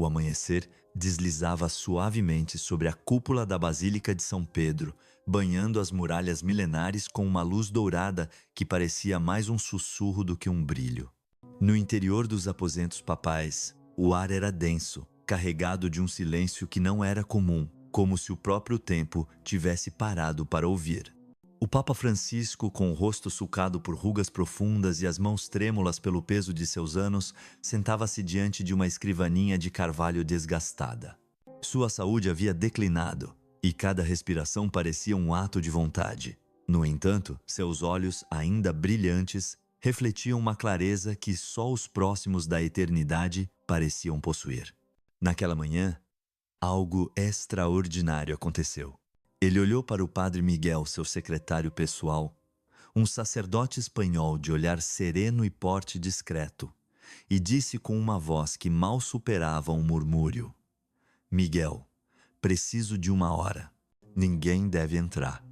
O amanhecer deslizava suavemente sobre a cúpula da Basílica de São Pedro, banhando as muralhas milenares com uma luz dourada que parecia mais um sussurro do que um brilho. No interior dos aposentos papais, o ar era denso, carregado de um silêncio que não era comum, como se o próprio tempo tivesse parado para ouvir. O Papa Francisco, com o rosto sulcado por rugas profundas e as mãos trêmulas pelo peso de seus anos, sentava-se diante de uma escrivaninha de carvalho desgastada. Sua saúde havia declinado, e cada respiração parecia um ato de vontade. No entanto, seus olhos, ainda brilhantes, refletiam uma clareza que só os próximos da eternidade pareciam possuir. Naquela manhã, algo extraordinário aconteceu. Ele olhou para o padre Miguel, seu secretário pessoal, um sacerdote espanhol de olhar sereno e porte discreto, e disse com uma voz que mal superava um murmúrio: Miguel, preciso de uma hora. Ninguém deve entrar.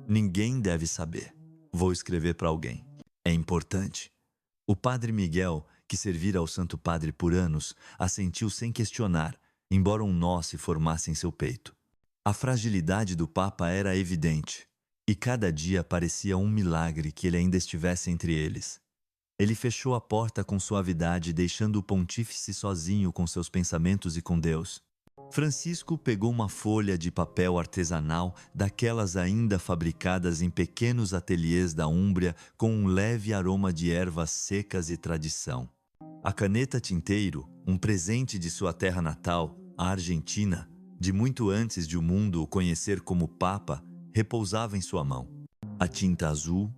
Ninguém deve saber. Vou escrever para alguém. É importante. O padre Miguel, que servira ao Santo Padre por anos, assentiu sem questionar, embora um nó se formasse em seu peito. A fragilidade do Papa era evidente, e cada dia parecia um milagre que ele ainda estivesse entre eles. Ele fechou a porta com suavidade, deixando o pontífice sozinho com seus pensamentos e com Deus. Francisco pegou uma folha de papel artesanal, daquelas ainda fabricadas em pequenos ateliês da Úmbria, com um leve aroma de ervas secas e tradição. A caneta tinteiro, um presente de sua terra natal, a Argentina, de muito antes de o mundo o conhecer como Papa, repousava em sua mão. A tinta azul,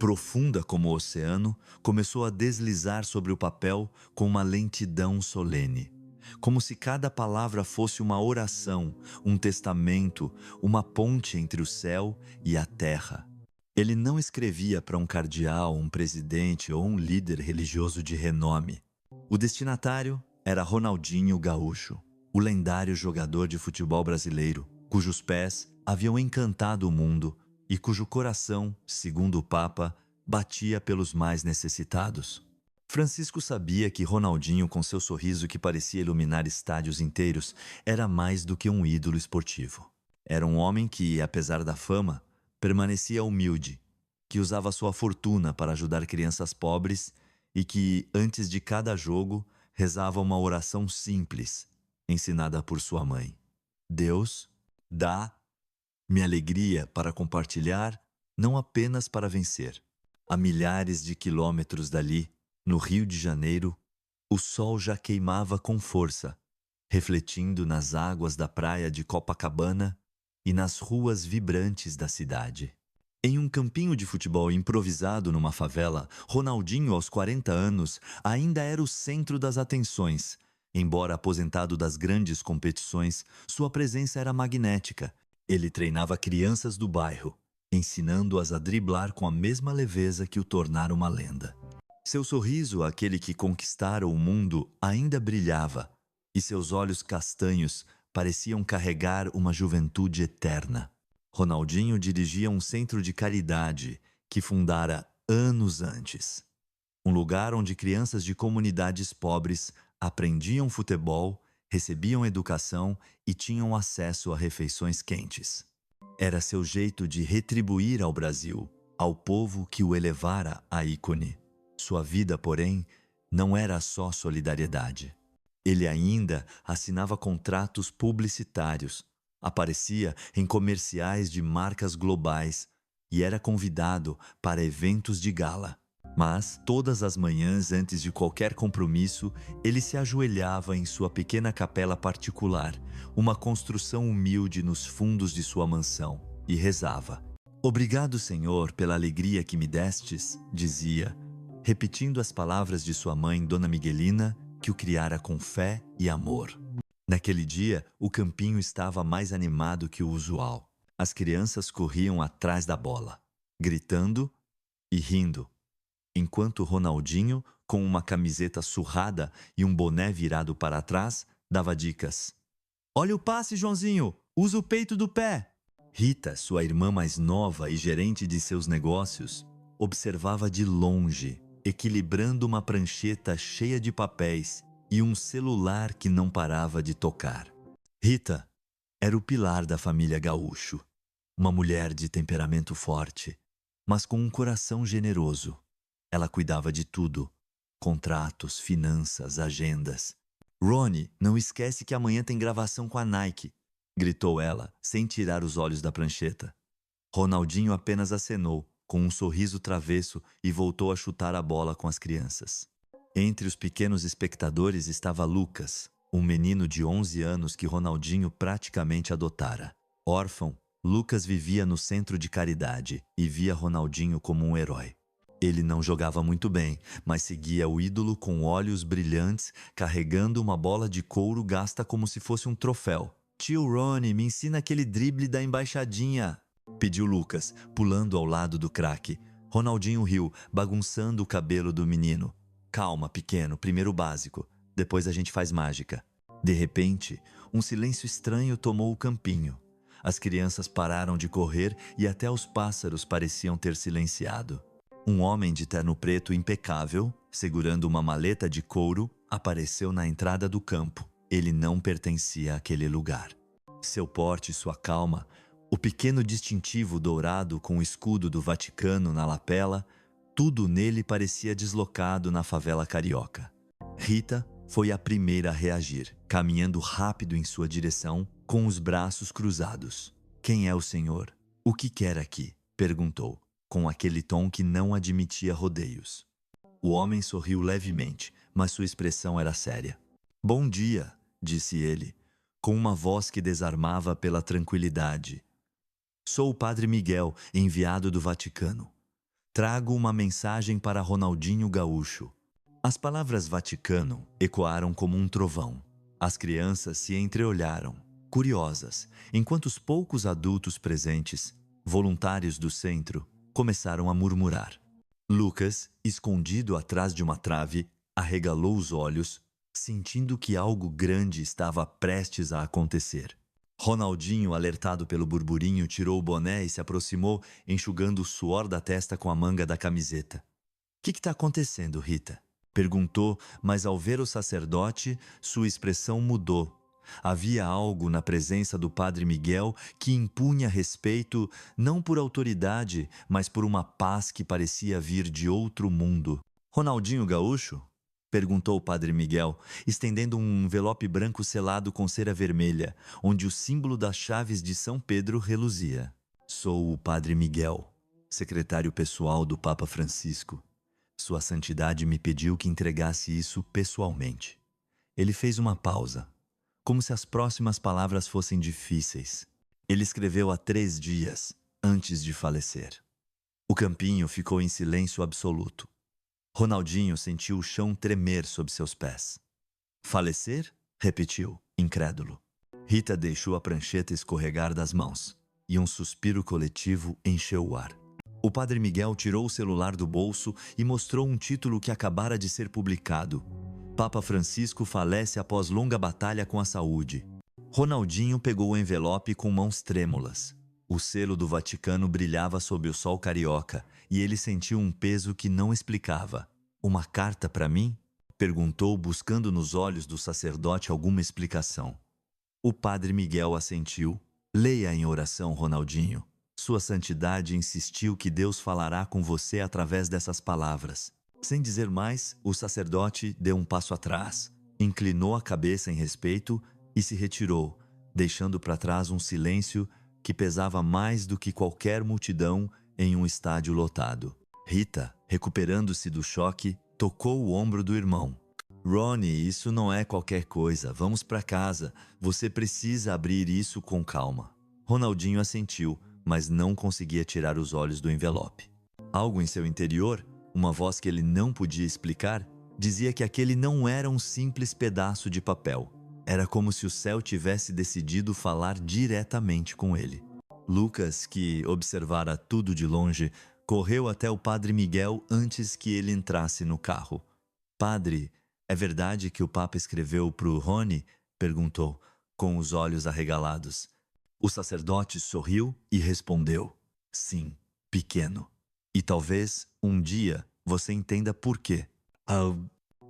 profunda como o oceano, começou a deslizar sobre o papel com uma lentidão solene, como se cada palavra fosse uma oração, um testamento, uma ponte entre o céu e a terra. Ele não escrevia para um cardeal, um presidente ou um líder religioso de renome. O destinatário era Ronaldinho Gaúcho, o lendário jogador de futebol brasileiro, cujos pés haviam encantado o mundo e cujo coração, segundo o Papa, batia pelos mais necessitados. Francisco sabia que Ronaldinho, com seu sorriso que parecia iluminar estádios inteiros, era mais do que um ídolo esportivo. Era um homem que, apesar da fama, permanecia humilde, que usava sua fortuna para ajudar crianças pobres e que, antes de cada jogo, rezava uma oração simples, ensinada por sua mãe. Deus, dá-me alegria para compartilhar, não apenas para vencer. A milhares de quilômetros dali, no Rio de Janeiro, o sol já queimava com força, refletindo nas águas da praia de Copacabana e nas ruas vibrantes da cidade. Em um campinho de futebol improvisado numa favela, Ronaldinho, aos 40 anos, ainda era o centro das atenções. Embora aposentado das grandes competições, sua presença era magnética. Ele treinava crianças do bairro, ensinando-as a driblar com a mesma leveza que o tornara uma lenda. Seu sorriso, aquele que conquistara o mundo, ainda brilhava, e seus olhos castanhos pareciam carregar uma juventude eterna. Ronaldinho dirigia um centro de caridade que fundara anos antes. Um lugar onde crianças de comunidades pobres aprendiam futebol, recebiam educação e tinham acesso a refeições quentes. Era seu jeito de retribuir ao Brasil, ao povo que o elevara a ícone. Sua vida, porém, não era só solidariedade. Ele ainda assinava contratos publicitários, aparecia em comerciais de marcas globais e era convidado para eventos de gala. Mas, todas as manhãs, antes de qualquer compromisso, ele se ajoelhava em sua pequena capela particular, uma construção humilde nos fundos de sua mansão, e rezava. Obrigado, Senhor, pela alegria que me destes, dizia, repetindo as palavras de sua mãe, Dona Miguelina, que o criara com fé e amor. Naquele dia, o campinho estava mais animado que o usual. As crianças corriam atrás da bola, gritando e rindo, enquanto Ronaldinho, com uma camiseta surrada e um boné virado para trás, dava dicas. Olha o passe, Joãozinho! Usa o peito do pé! Rita, sua irmã mais nova e gerente de seus negócios, observava de longe, equilibrando uma prancheta cheia de papéis e um celular que não parava de tocar. Rita era o pilar da família Gaúcho, uma mulher de temperamento forte, mas com um coração generoso. Ela cuidava de tudo: contratos, finanças, agendas. Ronnie, não esquece que amanhã tem gravação com a Nike, gritou ela, sem tirar os olhos da prancheta. Ronaldinho apenas acenou, com um sorriso travesso, e voltou a chutar a bola com as crianças. Entre os pequenos espectadores estava Lucas, um menino de 11 anos que Ronaldinho praticamente adotara. Órfão, Lucas vivia no centro de caridade e via Ronaldinho como um herói. Ele não jogava muito bem, mas seguia o ídolo com olhos brilhantes, carregando uma bola de couro gasta como se fosse um troféu. "Tio Ronnie, me ensina aquele drible da embaixadinha", pediu Lucas, pulando ao lado do craque. Ronaldinho riu, bagunçando o cabelo do menino. "Calma, pequeno, primeiro o básico, depois a gente faz mágica." De repente, um silêncio estranho tomou o campinho. As crianças pararam de correr e até os pássaros pareciam ter silenciado. Um homem de terno preto impecável, segurando uma maleta de couro, apareceu na entrada do campo. Ele não pertencia àquele lugar. Seu porte e sua calma, o pequeno distintivo dourado com o escudo do Vaticano na lapela, tudo nele parecia deslocado na favela carioca. Rita foi a primeira a reagir, caminhando rápido em sua direção, com os braços cruzados. "Quem é o senhor? O que quer aqui?" perguntou, com aquele tom que não admitia rodeios. O homem sorriu levemente, mas sua expressão era séria. "Bom dia", disse ele, com uma voz que desarmava pela tranquilidade. "Sou o Padre Miguel, enviado do Vaticano. Trago uma mensagem para Ronaldinho Gaúcho." As palavras Vaticano ecoaram como um trovão. As crianças se entreolharam, curiosas, enquanto os poucos adultos presentes, voluntários do centro, começaram a murmurar. Lucas, escondido atrás de uma trave, arregalou os olhos, sentindo que algo grande estava prestes a acontecer. Ronaldinho, alertado pelo burburinho, tirou o boné e se aproximou, enxugando o suor da testa com a manga da camiseta. "Que está acontecendo, Rita?" perguntou, mas ao ver o sacerdote, sua expressão mudou. Havia algo na presença do Padre Miguel que impunha respeito não por autoridade, mas por uma paz que parecia vir de outro mundo. "Ronaldinho Gaúcho?" perguntou o Padre Miguel, estendendo um envelope branco selado com cera vermelha, onde o símbolo das chaves de São Pedro reluzia. "Sou o Padre Miguel, secretário pessoal do Papa Francisco. Sua Santidade me pediu que entregasse isso pessoalmente." Ele fez uma pausa, como se as próximas palavras fossem difíceis. Ele escreveu há 3 dias, antes de falecer. O campinho ficou em silêncio absoluto. Ronaldinho sentiu o chão tremer sob seus pés. "Falecer?" repetiu, incrédulo. Rita deixou a prancheta escorregar das mãos, e um suspiro coletivo encheu o ar. O Padre Miguel tirou o celular do bolso e mostrou um título que acabara de ser publicado. "Papa Francisco falece após longa batalha com a saúde." Ronaldinho pegou o envelope com mãos trêmulas. O selo do Vaticano brilhava sob o sol carioca e ele sentiu um peso que não explicava. "Uma carta para mim?" perguntou, buscando nos olhos do sacerdote alguma explicação. O Padre Miguel assentiu. "Leia em oração, Ronaldinho. Sua Santidade insistiu que Deus falará com você através dessas palavras." Sem dizer mais, o sacerdote deu um passo atrás, inclinou a cabeça em respeito e se retirou, deixando para trás um silêncio que pesava mais do que qualquer multidão em um estádio lotado. Rita, recuperando-se do choque, tocou o ombro do irmão. "Ronnie, isso não é qualquer coisa. Vamos para casa. Você precisa abrir isso com calma." Ronaldinho assentiu, mas não conseguia tirar os olhos do envelope. Algo em seu interior, uma voz que ele não podia explicar, dizia que aquele não era um simples pedaço de papel. Era como se o céu tivesse decidido falar diretamente com ele. Lucas, que observara tudo de longe, correu até o Padre Miguel antes que ele entrasse no carro. "Padre, é verdade que o Papa escreveu para o Rony?" perguntou, com os olhos arregalados. O sacerdote sorriu e respondeu: "Sim, pequeno. E talvez, um dia, você entenda por quê."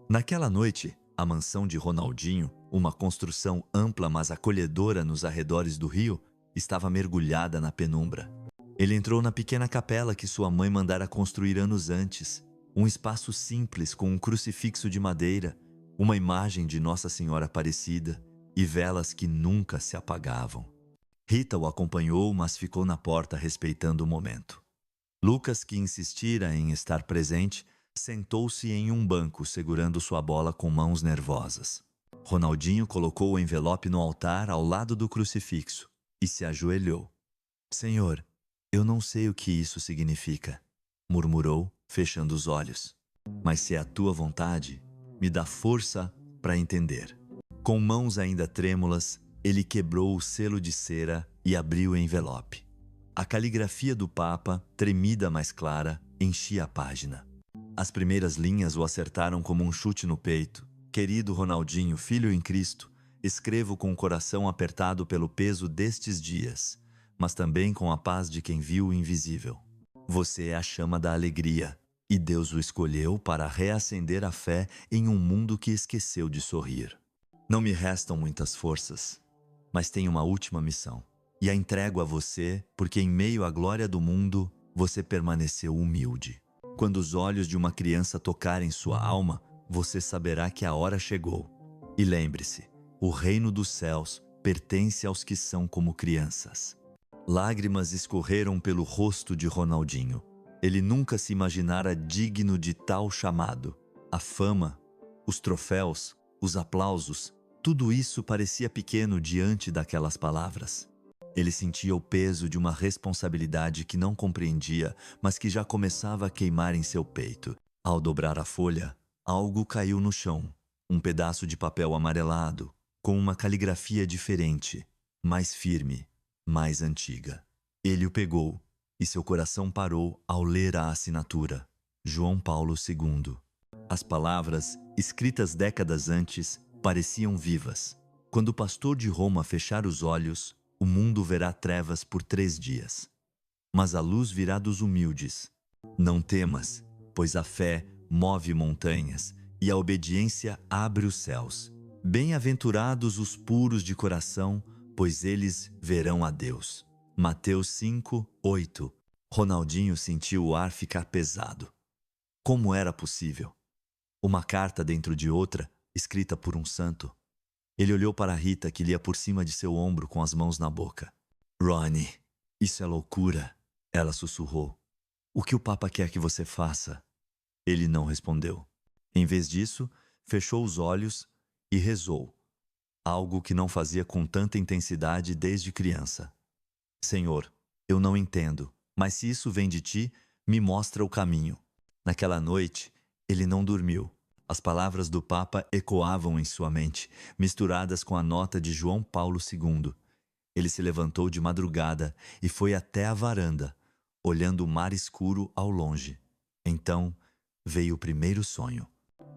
Naquela noite, A mansão de Ronaldinho, uma construção ampla mas acolhedora nos arredores do rio, estava mergulhada na penumbra. Ele entrou na pequena capela que sua mãe mandara construir anos antes. Um espaço simples com um crucifixo de madeira, uma imagem de Nossa Senhora Aparecida e velas que nunca se apagavam. Rita o acompanhou, mas ficou na porta respeitando o momento. Lucas, que insistira em estar presente, sentou-se em um banco segurando sua bola com mãos nervosas. Ronaldinho colocou o envelope no altar ao lado do crucifixo e se ajoelhou. «Senhor, eu não sei o que isso significa», murmurou, fechando os olhos. «Mas se é a tua vontade, me dá força para entender». Com mãos ainda trêmulas, ele quebrou o selo de cera e abriu o envelope. A caligrafia do Papa, tremida mais clara, enchia a página. As primeiras linhas o acertaram como um chute no peito. «Querido Ronaldinho, filho em Cristo, escrevo com o coração apertado pelo peso destes dias, mas também com a paz de quem viu o invisível. Você é a chama da alegria, e Deus o escolheu para reacender a fé em um mundo que esqueceu de sorrir. Não me restam muitas forças, mas tenho uma última missão, e a entrego a você porque em meio à glória do mundo, você permaneceu humilde. Quando os olhos de uma criança tocarem sua alma, você saberá que a hora chegou. E lembre-se, o reino dos céus pertence aos que são como crianças». Lágrimas escorreram pelo rosto de Ronaldinho. Ele nunca se imaginara digno de tal chamado. A fama, os troféus, os aplausos, tudo isso parecia pequeno diante daquelas palavras. Ele sentia o peso de uma responsabilidade que não compreendia, mas que já começava a queimar em seu peito. Ao dobrar a folha, algo caiu no chão. Um pedaço de papel amarelado, com uma caligrafia diferente, mais firme, mais antiga. Ele o pegou, e seu coração parou ao ler a assinatura. João Paulo II. As palavras, escritas décadas antes, pareciam vivas. Quando o pastor de Roma fechar os olhos, o mundo verá trevas por 3 dias. Mas a luz virá dos humildes. Não temas, pois a fé move montanhas e a obediência abre os céus. Bem-aventurados os puros de coração, pois eles verão a Deus. Mateus 5:8. Ronaldinho sentiu o ar ficar pesado. Como era possível? Uma carta dentro de outra, escrita por um santo. Ele olhou para Rita, que lia por cima de seu ombro com as mãos na boca. «Ronnie, isso é loucura», ela sussurrou. «O que o Papa quer que você faça?» Ele não respondeu. Em vez disso, fechou os olhos e rezou, algo que não fazia com tanta intensidade desde criança. «Senhor, eu não entendo, mas se isso vem de ti, me mostra o caminho». Naquela noite, ele não dormiu. As palavras do Papa ecoavam em sua mente, misturadas com a nota de João Paulo II. Ele se levantou de madrugada e foi até a varanda, olhando o mar escuro ao longe. Então, veio o primeiro sonho.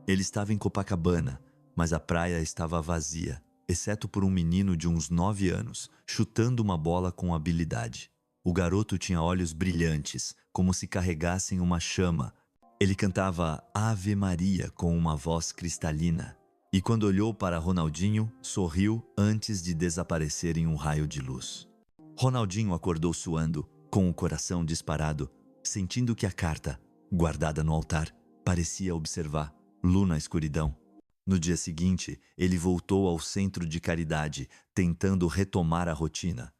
Ele estava em Copacabana, mas a praia estava vazia, exceto por um menino de uns 9 anos, chutando uma bola com habilidade. O garoto tinha olhos brilhantes, como se carregassem uma chama. Ele cantava Ave Maria com uma voz cristalina, e quando olhou para Ronaldinho, sorriu antes de desaparecer em um raio de luz. Ronaldinho acordou suando, com o coração disparado, sentindo que a carta, guardada no altar, parecia observar, luz na escuridão. No dia seguinte, ele voltou ao centro de caridade, tentando retomar a rotina.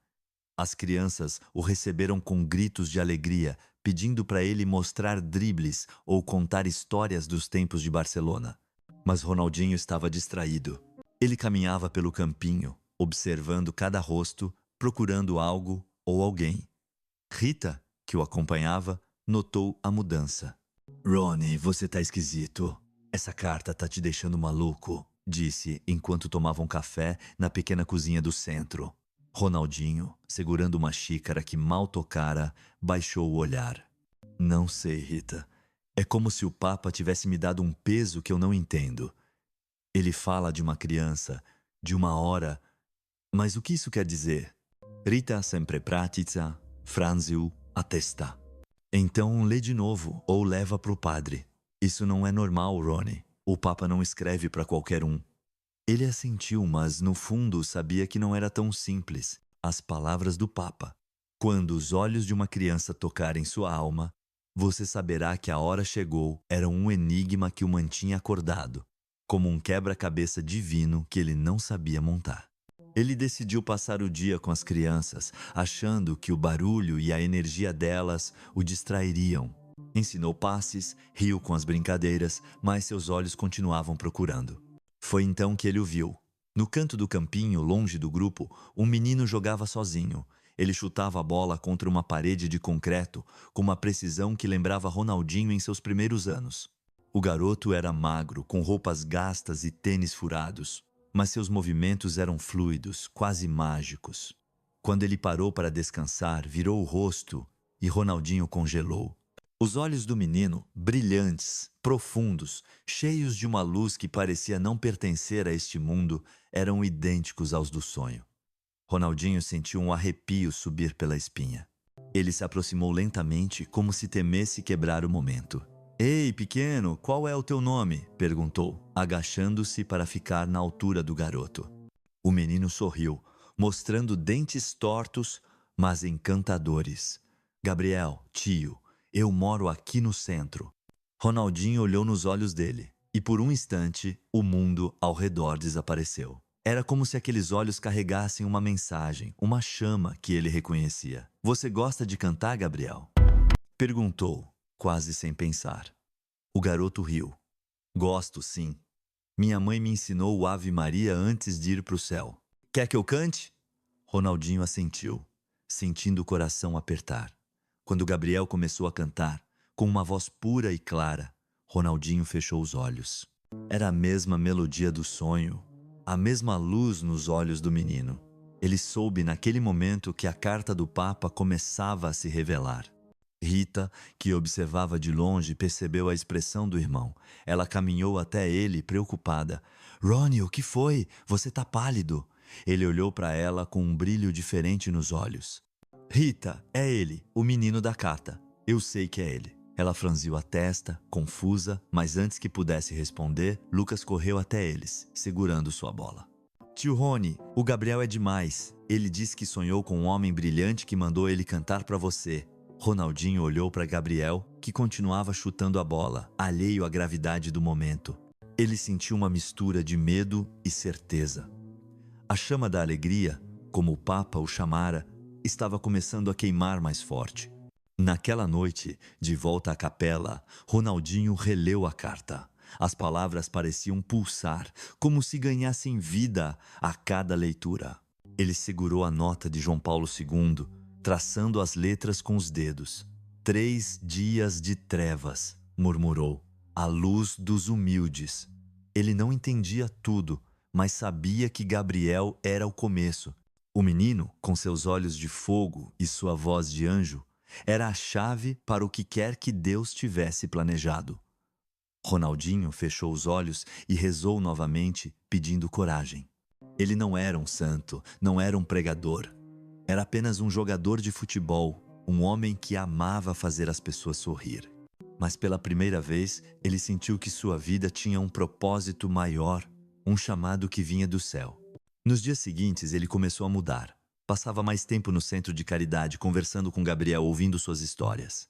As crianças o receberam com gritos de alegria, pedindo para ele mostrar dribles ou contar histórias dos tempos de Barcelona. Mas Ronaldinho estava distraído. Ele caminhava pelo campinho, observando cada rosto, procurando algo ou alguém. Rita, que o acompanhava, notou a mudança. «Ronnie, você tá esquisito. Essa carta tá te deixando maluco», disse enquanto tomavam café na pequena cozinha do centro. Ronaldinho, segurando uma xícara que mal tocara, baixou o olhar. «Não sei, Rita. É como se o Papa tivesse me dado um peso que eu não entendo. Ele fala de uma criança, de uma hora, mas o que isso quer dizer? Rita sempre pratica, franziu a testa. Então lê de novo ou leva pro padre. Isso não é normal, Ronnie. O Papa não escreve para qualquer um. Ele assentiu, mas no fundo sabia que não era tão simples. As palavras do Papa. Quando os olhos de uma criança tocarem sua alma, você saberá que a hora chegou, era um enigma que o mantinha acordado, como um quebra-cabeça divino que ele não sabia montar. Ele decidiu passar o dia com as crianças, achando que o barulho e a energia delas o distrairiam. Ensinou passes, riu com as brincadeiras, mas seus olhos continuavam procurando. Foi então que ele o viu. No canto do campinho, longe do grupo, um menino jogava sozinho. Ele chutava a bola contra uma parede de concreto com uma precisão que lembrava Ronaldinho em seus primeiros anos. O garoto era magro, com roupas gastas e tênis furados, mas seus movimentos eram fluidos, quase mágicos. Quando ele parou para descansar, virou o rosto e Ronaldinho congelou. Os olhos do menino, brilhantes, profundos, cheios de uma luz que parecia não pertencer a este mundo, eram idênticos aos do sonho. Ronaldinho sentiu um arrepio subir pela espinha. Ele se aproximou lentamente, como se temesse quebrar o momento. "Ei, pequeno, qual é o teu nome?" perguntou, agachando-se para ficar na altura do garoto. O menino sorriu, mostrando dentes tortos, mas encantadores. "Gabriel, tio, eu moro aqui no centro." Ronaldinho olhou nos olhos dele, e por um instante, o mundo ao redor desapareceu. Era como se aqueles olhos carregassem uma mensagem, uma chama que ele reconhecia. "Você gosta de cantar, Gabriel?" perguntou, quase sem pensar. O garoto riu. "Gosto, sim. Minha mãe me ensinou o Ave Maria antes de ir para o céu." "Quer que eu cante?" Ronaldinho assentiu, sentindo o coração apertar. Quando Gabriel começou a cantar, com uma voz pura e clara, Ronaldinho fechou os olhos. Era a mesma melodia do sonho, a mesma luz nos olhos do menino. Ele soube naquele momento que a carta do Papa começava a se revelar. Rita, que observava de longe, percebeu a expressão do irmão. Ela caminhou até ele, preocupada. "Ronnie, o que foi? Você tá pálido." Ele olhou para ela com um brilho diferente nos olhos. "Rita, é ele, o menino da carta. Eu sei que é ele." Ela franziu a testa, confusa, mas antes que pudesse responder, Lucas correu até eles, segurando sua bola. "Tio Rony, o Gabriel é demais. Ele disse que sonhou com um homem brilhante que mandou ele cantar para você." Ronaldinho olhou para Gabriel, que continuava chutando a bola, alheio à gravidade do momento. Ele sentiu uma mistura de medo e certeza. A chama da alegria, como o Papa o chamara, estava começando a queimar mais forte. Naquela noite, de volta à capela, Ronaldinho releu a carta. As palavras pareciam pulsar, como se ganhassem vida a cada leitura. Ele segurou a nota de João Paulo II, traçando as letras com os dedos. "3 dias de trevas", murmurou, "a luz dos humildes." Ele não entendia tudo, mas sabia que Gabriel era o começo. O menino, com seus olhos de fogo e sua voz de anjo, era a chave para o que quer que Deus tivesse planejado. Ronaldinho fechou os olhos e rezou novamente, pedindo coragem. Ele não era um santo, não era um pregador. Era apenas um jogador de futebol, um homem que amava fazer as pessoas sorrir. Mas pela primeira vez, ele sentiu que sua vida tinha um propósito maior, um chamado que vinha do céu. Nos dias seguintes, ele começou a mudar. Passava mais tempo no centro de caridade, conversando com Gabriel, ouvindo suas histórias.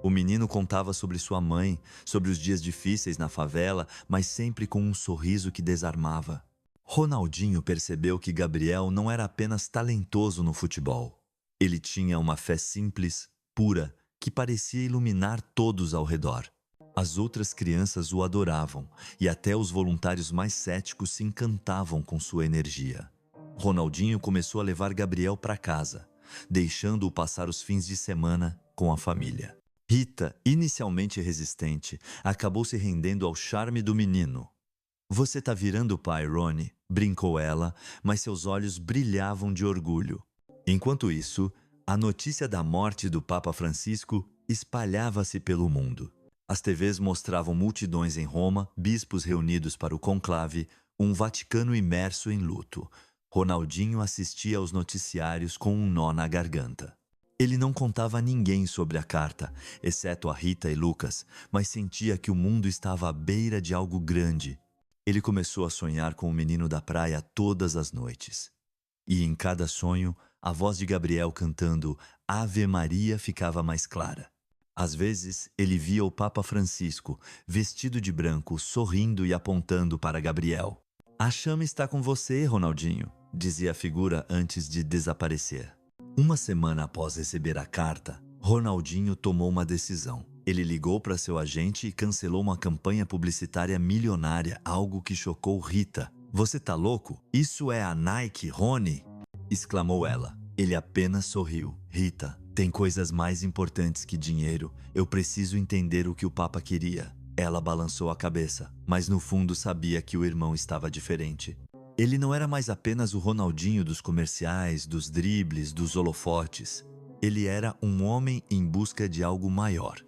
O menino contava sobre sua mãe, sobre os dias difíceis na favela, mas sempre com um sorriso que desarmava. Ronaldinho percebeu que Gabriel não era apenas talentoso no futebol. Ele tinha uma fé simples, pura, que parecia iluminar todos ao redor. As outras crianças o adoravam, e até os voluntários mais céticos se encantavam com sua energia. Ronaldinho começou a levar Gabriel para casa, deixando-o passar os fins de semana com a família. Rita, inicialmente resistente, acabou se rendendo ao charme do menino. "Você tá virando pai, Ronnie", brincou ela, mas seus olhos brilhavam de orgulho. Enquanto isso, a notícia da morte do Papa Francisco espalhava-se pelo mundo. As TVs mostravam multidões em Roma, bispos reunidos para o conclave, um Vaticano imerso em luto. Ronaldinho assistia aos noticiários com um nó na garganta. Ele não contava a ninguém sobre a carta, exceto a Rita e Lucas, mas sentia que o mundo estava à beira de algo grande. Ele começou a sonhar com o menino da praia todas as noites. E em cada sonho, a voz de Gabriel cantando Ave Maria ficava mais clara. Às vezes, ele via o Papa Francisco, vestido de branco, sorrindo e apontando para Gabriel. A chama está com você, Ronaldinho, dizia a figura antes de desaparecer. Uma semana após receber a carta, Ronaldinho tomou uma decisão. Ele ligou para seu agente e cancelou uma campanha publicitária milionária, algo que chocou Rita. Você tá louco? Isso é a Nike, Rony? Exclamou ela. Ele apenas sorriu. Rita, tem coisas mais importantes que dinheiro. Eu preciso entender o que o Papa queria. Ela balançou a cabeça, mas no fundo sabia que o irmão estava diferente. Ele não era mais apenas o Ronaldinho dos comerciais, dos dribles, dos holofotes. Ele era um homem em busca de algo maior.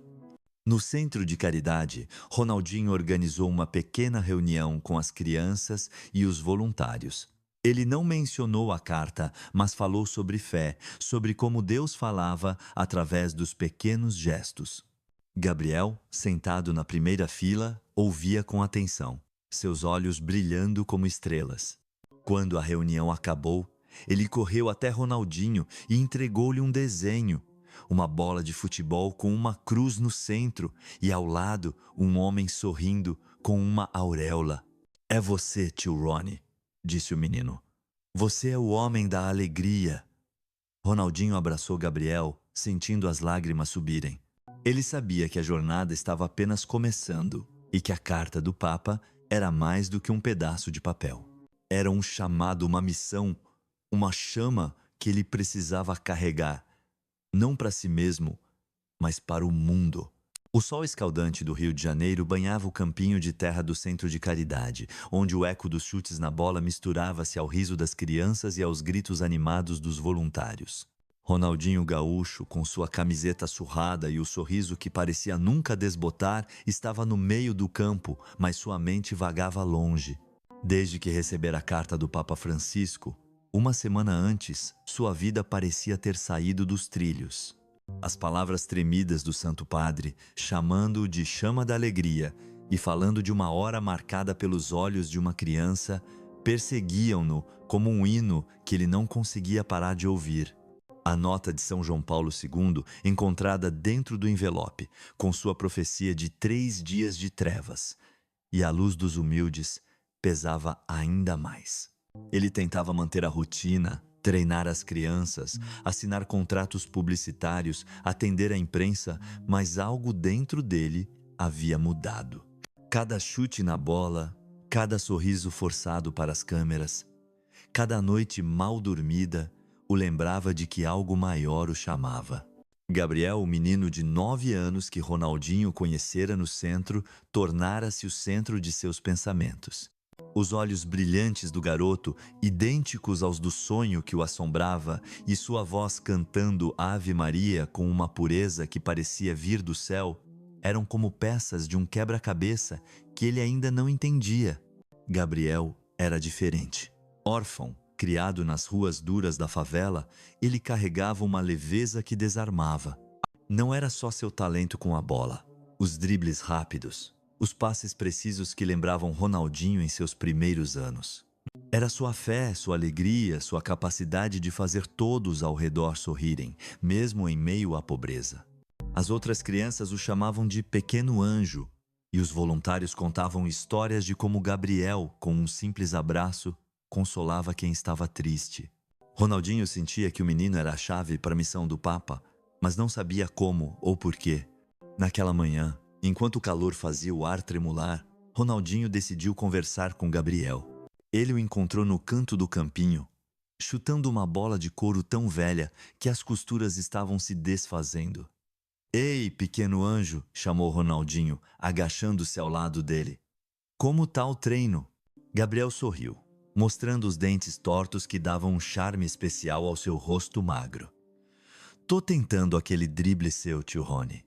No centro de caridade, Ronaldinho organizou uma pequena reunião com as crianças e os voluntários. Ele não mencionou a carta, mas falou sobre fé, sobre como Deus falava através dos pequenos gestos. Gabriel, sentado na primeira fila, ouvia com atenção, seus olhos brilhando como estrelas. Quando a reunião acabou, ele correu até Ronaldinho e entregou-lhe um desenho. Uma bola de futebol com uma cruz no centro e ao lado um homem sorrindo com uma auréola. É você, tio Ronnie, disse o menino. Você é o homem da alegria. Ronaldinho abraçou Gabriel, sentindo as lágrimas subirem. Ele sabia que a jornada estava apenas começando e que a carta do Papa era mais do que um pedaço de papel. Era um chamado, uma missão, uma chama que ele precisava carregar, não para si mesmo, mas para o mundo. O sol escaldante do Rio de Janeiro banhava o campinho de terra do Centro de Caridade, onde o eco dos chutes na bola misturava-se ao riso das crianças e aos gritos animados dos voluntários. Ronaldinho Gaúcho, com sua camiseta surrada e o sorriso que parecia nunca desbotar, estava no meio do campo, mas sua mente vagava longe. Desde que recebera a carta do Papa Francisco, uma semana antes, sua vida parecia ter saído dos trilhos. As palavras tremidas do Santo Padre, chamando-o de chama da alegria e falando de uma hora marcada pelos olhos de uma criança, perseguiam-no como um hino que ele não conseguia parar de ouvir. A nota de São João Paulo II, encontrada dentro do envelope, com sua profecia de 3 dias de trevas, e a luz dos humildes pesava ainda mais. Ele tentava manter a rotina, treinar as crianças, assinar contratos publicitários, atender a imprensa, mas algo dentro dele havia mudado. Cada chute na bola, cada sorriso forçado para as câmeras, cada noite mal dormida, o lembrava de que algo maior o chamava. Gabriel, o menino de 9 anos que Ronaldinho conhecera no centro, tornara-se o centro de seus pensamentos. Os olhos brilhantes do garoto, idênticos aos do sonho que o assombrava, e sua voz cantando Ave Maria com uma pureza que parecia vir do céu, eram como peças de um quebra-cabeça que ele ainda não entendia. Gabriel era diferente. Órfão, criado nas ruas duras da favela, ele carregava uma leveza que desarmava. Não era só seu talento com a bola, os dribles rápidos, os passes precisos que lembravam Ronaldinho em seus primeiros anos. Era sua fé, sua alegria, sua capacidade de fazer todos ao redor sorrirem, mesmo em meio à pobreza. As outras crianças o chamavam de pequeno anjo, e os voluntários contavam histórias de como Gabriel, com um simples abraço, consolava quem estava triste. Ronaldinho sentia que o menino era a chave para a missão do Papa, mas não sabia como ou porquê. Naquela manhã, enquanto o calor fazia o ar tremular, Ronaldinho decidiu conversar com Gabriel. Ele o encontrou no canto do campinho, chutando uma bola de couro tão velha que as costuras estavam se desfazendo. Ei, pequeno anjo, chamou Ronaldinho, agachando-se ao lado dele. Como tá o treino? Gabriel sorriu, mostrando os dentes tortos que davam um charme especial ao seu rosto magro. Tô tentando aquele drible seu, tio Rony.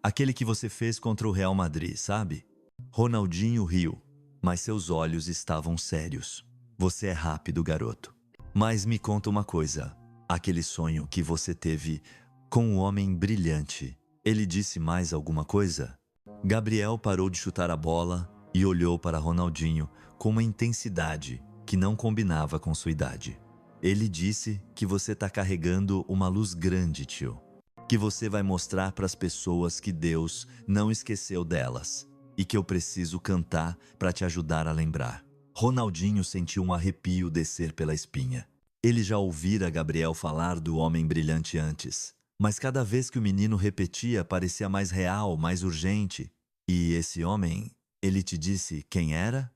Aquele que você fez contra o Real Madrid, sabe? Ronaldinho riu, mas seus olhos estavam sérios. Você é rápido, garoto. Mas me conta uma coisa. Aquele sonho que você teve Com o homem brilhante. Ele disse mais alguma coisa? Gabriel parou de chutar a bola e olhou para Ronaldinho com uma intensidade que não combinava com sua idade. Ele disse que você está carregando uma luz grande, tio. Que você vai mostrar para as pessoas que Deus não esqueceu delas e que eu preciso cantar para te ajudar a lembrar. Ronaldinho sentiu um arrepio descer pela espinha. Ele já ouvira Gabriel falar do homem brilhante antes, mas cada vez que o menino repetia parecia mais real, mais urgente. E esse homem, ele te disse quem era?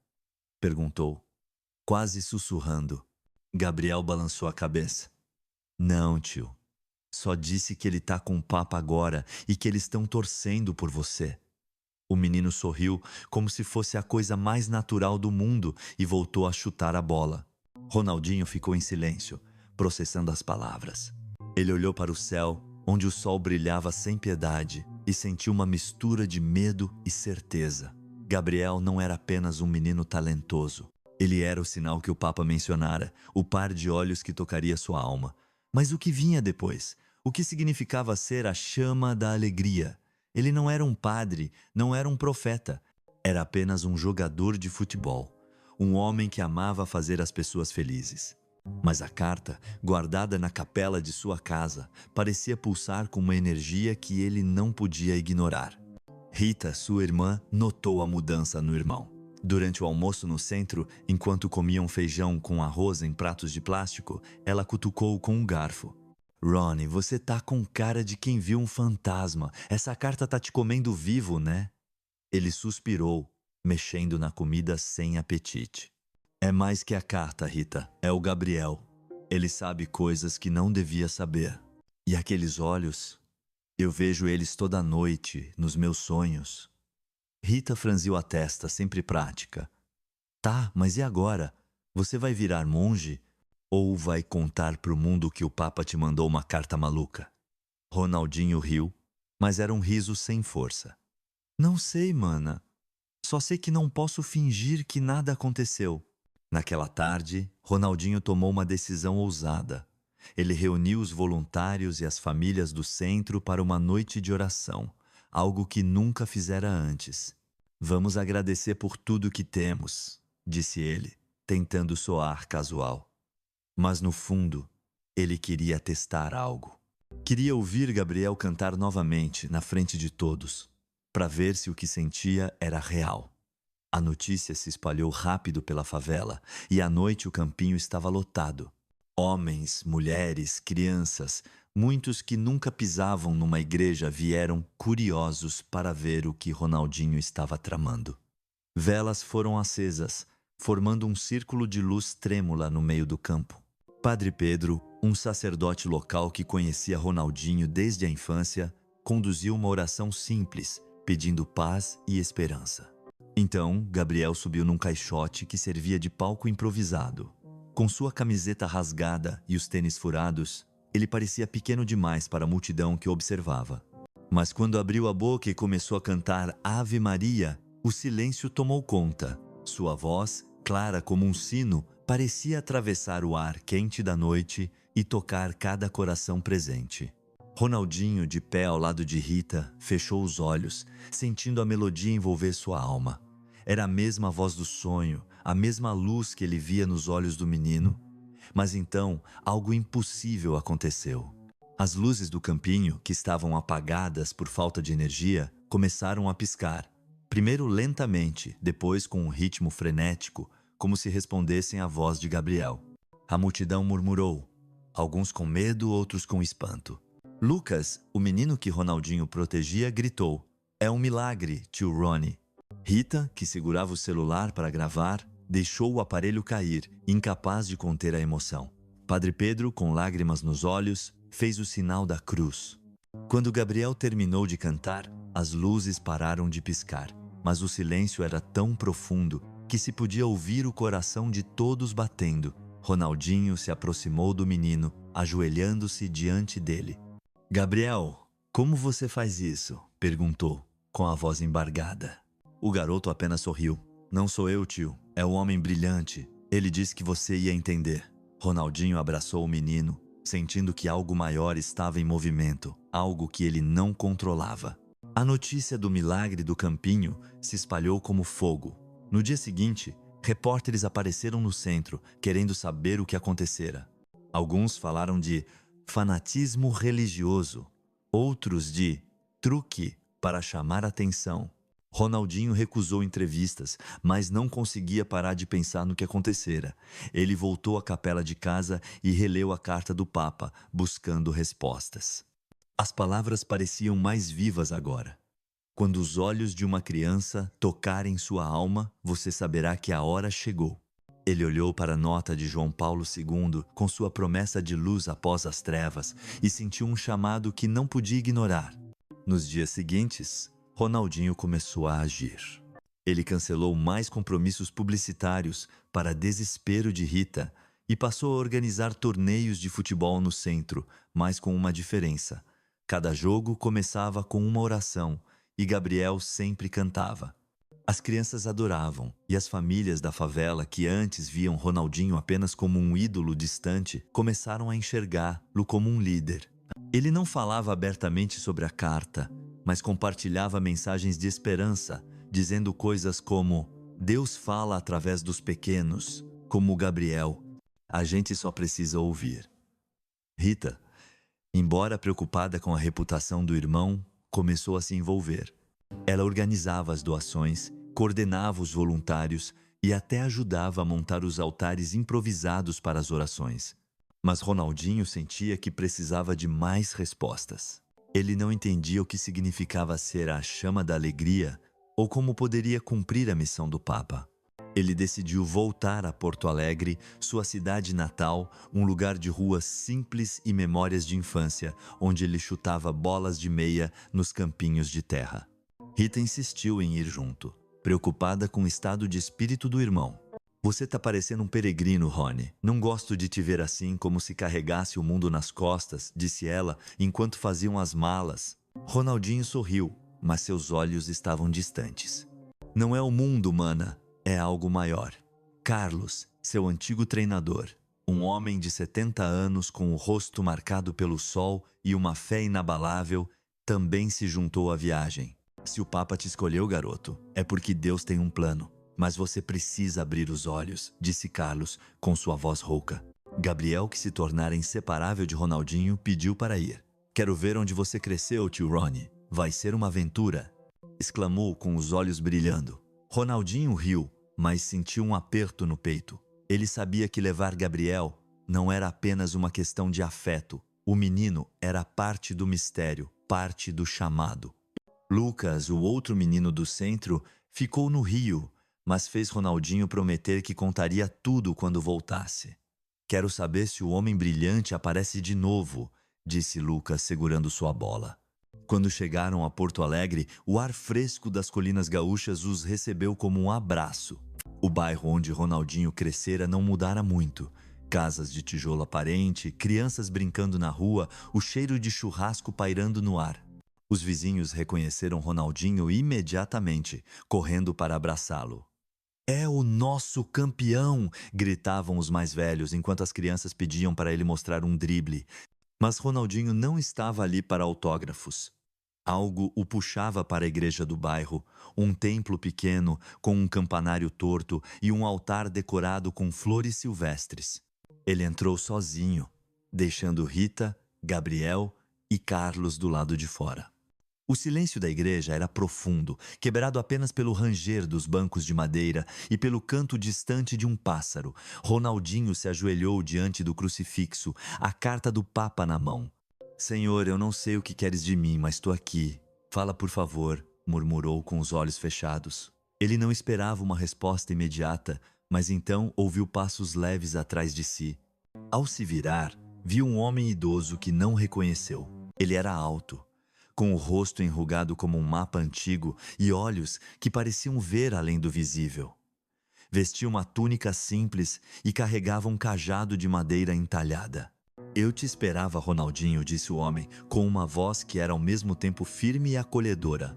Perguntou, quase sussurrando. Gabriel balançou a cabeça. Não, tio. Só disse que ele tá com o Papa agora e que eles estão torcendo por você. O menino sorriu como se fosse a coisa mais natural do mundo e voltou a chutar a bola. Ronaldinho ficou em silêncio, processando as palavras. Ele olhou para o céu, onde o sol brilhava sem piedade, e sentiu uma mistura de medo e certeza. Gabriel não era apenas um menino talentoso. Ele era o sinal que o Papa mencionara, o par de olhos que tocaria sua alma. Mas o que vinha depois? O que significava ser a chama da alegria? Ele não era um padre, não era um profeta. Era apenas um jogador de futebol. Um homem que amava fazer as pessoas felizes. Mas a carta, guardada na capela de sua casa, parecia pulsar com uma energia que ele não podia ignorar. Rita, sua irmã, notou a mudança no irmão. Durante o almoço no centro, enquanto comiam feijão com arroz em pratos de plástico, ela cutucou com um garfo. Ronnie, você tá com cara de quem viu um fantasma. Essa carta tá te comendo vivo, né? Ele suspirou, mexendo na comida sem apetite. É mais que a carta, Rita. É o Gabriel. Ele sabe coisas que não devia saber. E aqueles olhos? Eu vejo eles toda noite, nos meus sonhos. Rita franziu a testa, sempre prática. Tá, mas e agora? Você vai virar monge? Ou vai contar pro mundo que o Papa te mandou uma carta maluca? Ronaldinho riu, mas era um riso sem força. Não sei, mana. Só sei que não posso fingir que nada aconteceu. Naquela tarde, Ronaldinho tomou uma decisão ousada. Ele reuniu os voluntários e as famílias do centro para uma noite de oração, algo que nunca fizera antes. Vamos agradecer por tudo que temos, disse ele, tentando soar casual. Mas no fundo, ele queria testar algo. Queria ouvir Gabriel cantar novamente na frente de todos, para ver se o que sentia era real. A notícia se espalhou rápido pela favela e à noite o campinho estava lotado. Homens, mulheres, crianças, muitos que nunca pisavam numa igreja vieram curiosos para ver o que Ronaldinho estava tramando. Velas foram acesas, formando um círculo de luz trêmula no meio do campo. Padre Pedro, um sacerdote local que conhecia Ronaldinho desde a infância, conduziu uma oração simples, pedindo paz e esperança. Então, Gabriel subiu num caixote que servia de palco improvisado. Com sua camiseta rasgada e os tênis furados, ele parecia pequeno demais para a multidão que observava. Mas quando abriu a boca e começou a cantar Ave Maria, o silêncio tomou conta. Sua voz, clara como um sino, parecia atravessar o ar quente da noite e tocar cada coração presente. Ronaldinho, de pé ao lado de Rita, fechou os olhos, sentindo a melodia envolver sua alma. Era a mesma voz do sonho, a mesma luz que ele via nos olhos do menino. Mas então, algo impossível aconteceu. As luzes do campinho, que estavam apagadas por falta de energia, começaram a piscar. Primeiro lentamente, depois com um ritmo frenético, como se respondessem à voz de Gabriel. A multidão murmurou, alguns com medo, outros com espanto. Lucas, o menino que Ronaldinho protegia, gritou: "É um milagre, tio Ronnie." Rita, que segurava o celular para gravar, deixou o aparelho cair, incapaz de conter a emoção. Padre Pedro, com lágrimas nos olhos, fez o sinal da cruz. Quando Gabriel terminou de cantar, as luzes pararam de piscar, mas o silêncio era tão profundo que se podia ouvir o coração de todos batendo. Ronaldinho se aproximou do menino, ajoelhando-se diante dele. "Gabriel, como você faz isso?" perguntou, com a voz embargada. O garoto apenas sorriu. "Não sou eu, tio. É o homem brilhante. Ele disse que você ia entender." Ronaldinho abraçou o menino, sentindo que algo maior estava em movimento, algo que ele não controlava. A notícia do milagre do campinho se espalhou como fogo. No dia seguinte, repórteres apareceram no centro, querendo saber o que acontecera. Alguns falaram de fanatismo religioso, outros de truque para chamar atenção. Ronaldinho recusou entrevistas, mas não conseguia parar de pensar no que acontecera. Ele voltou à capela de casa e releu a carta do Papa, buscando respostas. As palavras pareciam mais vivas agora. Quando os olhos de uma criança tocarem sua alma, você saberá que a hora chegou. Ele olhou para a nota de João Paulo II com sua promessa de luz após as trevas e sentiu um chamado que não podia ignorar. Nos dias seguintes, Ronaldinho começou a agir. Ele cancelou mais compromissos publicitários para desespero de Rita e passou a organizar torneios de futebol no centro, mas com uma diferença. Cada jogo começava com uma oração e Gabriel sempre cantava. As crianças adoravam e as famílias da favela, que antes viam Ronaldinho apenas como um ídolo distante, começaram a enxergá-lo como um líder. Ele não falava abertamente sobre a carta, mas compartilhava mensagens de esperança, dizendo coisas como: Deus fala através dos pequenos, como Gabriel. A gente só precisa ouvir. Rita, embora preocupada com a reputação do irmão, começou a se envolver. Ela organizava as doações, coordenava os voluntários e até ajudava a montar os altares improvisados para as orações. Mas Ronaldinho sentia que precisava de mais respostas. Ele não entendia o que significava ser a chama da alegria ou como poderia cumprir a missão do Papa. Ele decidiu voltar a Porto Alegre, sua cidade natal, um lugar de ruas simples e memórias de infância, onde ele chutava bolas de meia nos campinhos de terra. Rita insistiu em ir junto, preocupada com o estado de espírito do irmão. Você tá parecendo um peregrino, Rony. Não gosto de te ver assim, como se carregasse o mundo nas costas, disse ela, enquanto faziam as malas. Ronaldinho sorriu, mas seus olhos estavam distantes. Não é o mundo, mana. É algo maior. Carlos, seu antigo treinador, um homem de 70 anos com o rosto marcado pelo sol e uma fé inabalável, também se juntou à viagem. Se o Papa te escolheu, garoto, é porque Deus tem um plano. Mas você precisa abrir os olhos, disse Carlos, com sua voz rouca. Gabriel, que se tornara inseparável de Ronaldinho, pediu para ir. Quero ver onde você cresceu, tio Ronnie. Vai ser uma aventura, exclamou com os olhos brilhando. Ronaldinho riu, mas sentiu um aperto no peito. Ele sabia que levar Gabriel não era apenas uma questão de afeto. O menino era parte do mistério, parte do chamado. Lucas, o outro menino do centro, ficou no Rio, mas fez Ronaldinho prometer que contaria tudo quando voltasse. Quero saber se o homem brilhante aparece de novo, disse Lucas segurando sua bola. Quando chegaram a Porto Alegre, o ar fresco das colinas gaúchas os recebeu como um abraço. O bairro onde Ronaldinho crescera não mudara muito. Casas de tijolo aparente, crianças brincando na rua, o cheiro de churrasco pairando no ar. Os vizinhos reconheceram Ronaldinho imediatamente, correndo para abraçá-lo. É o nosso campeão! Gritavam os mais velhos, enquanto as crianças pediam para ele mostrar um drible. Mas Ronaldinho não estava ali para autógrafos. Algo o puxava para a igreja do bairro, um templo pequeno com um campanário torto e um altar decorado com flores silvestres. Ele entrou sozinho, deixando Rita, Gabriel e Carlos do lado de fora. O silêncio da igreja era profundo, quebrado apenas pelo ranger dos bancos de madeira e pelo canto distante de um pássaro. Ronaldinho se ajoelhou diante do crucifixo, a carta do Papa na mão. Senhor, eu não sei o que queres de mim, mas estou aqui. Fala, por favor, murmurou com os olhos fechados. Ele não esperava uma resposta imediata, mas então ouviu passos leves atrás de si. Ao se virar, viu um homem idoso que não reconheceu. Ele era alto, com o rosto enrugado como um mapa antigo e olhos que pareciam ver além do visível. Vestia uma túnica simples e carregava um cajado de madeira entalhada. Eu te esperava, Ronaldinho, disse o homem, com uma voz que era ao mesmo tempo firme e acolhedora.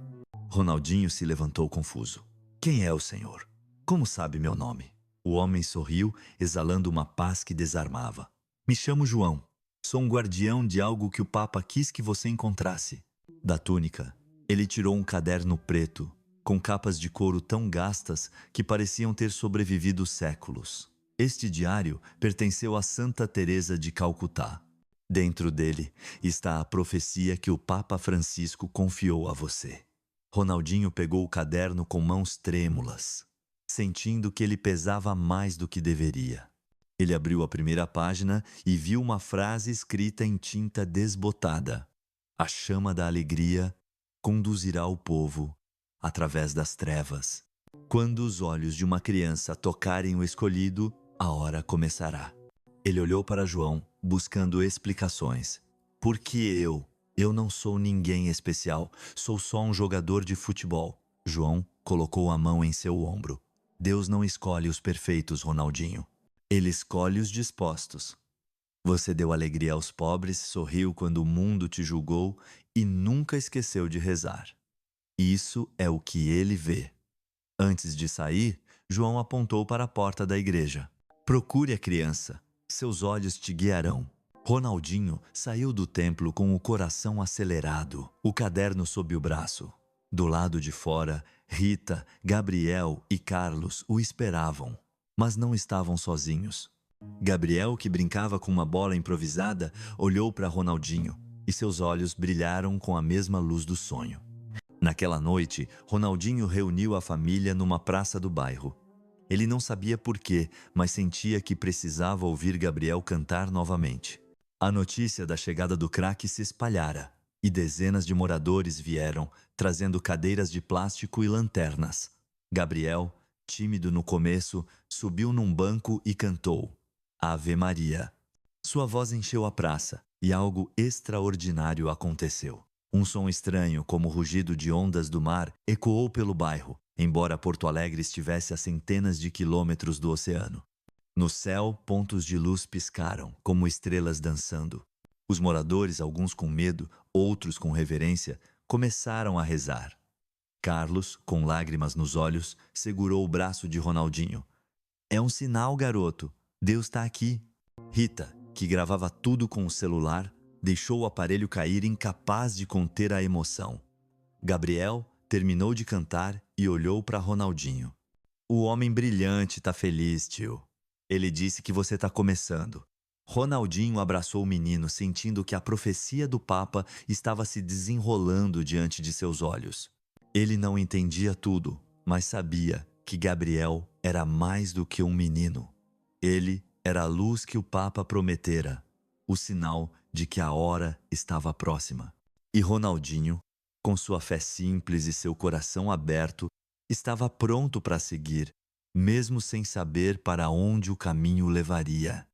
Ronaldinho se levantou confuso. Quem é o senhor? Como sabe meu nome? O homem sorriu, exalando uma paz que desarmava. Me chamo João. Sou um guardião de algo que o Papa quis que você encontrasse. Da túnica, ele tirou um caderno preto, com capas de couro tão gastas que pareciam ter sobrevivido séculos. Este diário pertenceu a Santa Teresa de Calcutá. Dentro dele está a profecia que o Papa Francisco confiou a você. Ronaldinho pegou o caderno com mãos trêmulas, sentindo que ele pesava mais do que deveria. Ele abriu a primeira página e viu uma frase escrita em tinta desbotada. A chama da alegria conduzirá o povo através das trevas. Quando os olhos de uma criança tocarem o escolhido, a hora começará. Ele olhou para João, buscando explicações. Por que eu? Eu não sou ninguém especial, sou só um jogador de futebol. João colocou a mão em seu ombro. Deus não escolhe os perfeitos, Ronaldinho. Ele escolhe os dispostos. Você deu alegria aos pobres, sorriu quando o mundo te julgou e nunca esqueceu de rezar. Isso é o que ele vê. Antes de sair, João apontou para a porta da igreja. Procure a criança, seus olhos te guiarão. Ronaldinho saiu do templo com o coração acelerado, o caderno sob o braço. Do lado de fora, Rita, Gabriel e Carlos o esperavam, mas não estavam sozinhos. Gabriel, que brincava com uma bola improvisada, olhou para Ronaldinho e seus olhos brilharam com a mesma luz do sonho. Naquela noite, Ronaldinho reuniu a família numa praça do bairro. Ele não sabia por quê, mas sentia que precisava ouvir Gabriel cantar novamente. A notícia da chegada do craque se espalhara, e dezenas de moradores vieram, trazendo cadeiras de plástico e lanternas. Gabriel, tímido no começo, subiu num banco e cantou Ave Maria. Sua voz encheu a praça, e algo extraordinário aconteceu. Um som estranho, como o rugido de ondas do mar, ecoou pelo bairro, embora Porto Alegre estivesse a centenas de quilômetros do oceano. No céu, pontos de luz piscaram, como estrelas dançando. Os moradores, alguns com medo, outros com reverência, começaram a rezar. Carlos, com lágrimas nos olhos, segurou o braço de Ronaldinho. É um sinal, garoto. Deus está aqui. Rita, que gravava tudo com o celular, deixou o aparelho cair incapaz de conter a emoção. Gabriel terminou de cantar e olhou para Ronaldinho. O homem brilhante está feliz, tio. Ele disse que você está começando. Ronaldinho abraçou o menino, sentindo que a profecia do Papa estava se desenrolando diante de seus olhos. Ele não entendia tudo, mas sabia que Gabriel era mais do que um menino. Ele era a luz que o Papa prometera, o sinal de que a hora estava próxima. E Ronaldinho, com sua fé simples e seu coração aberto, estava pronto para seguir, mesmo sem saber para onde o caminho levaria.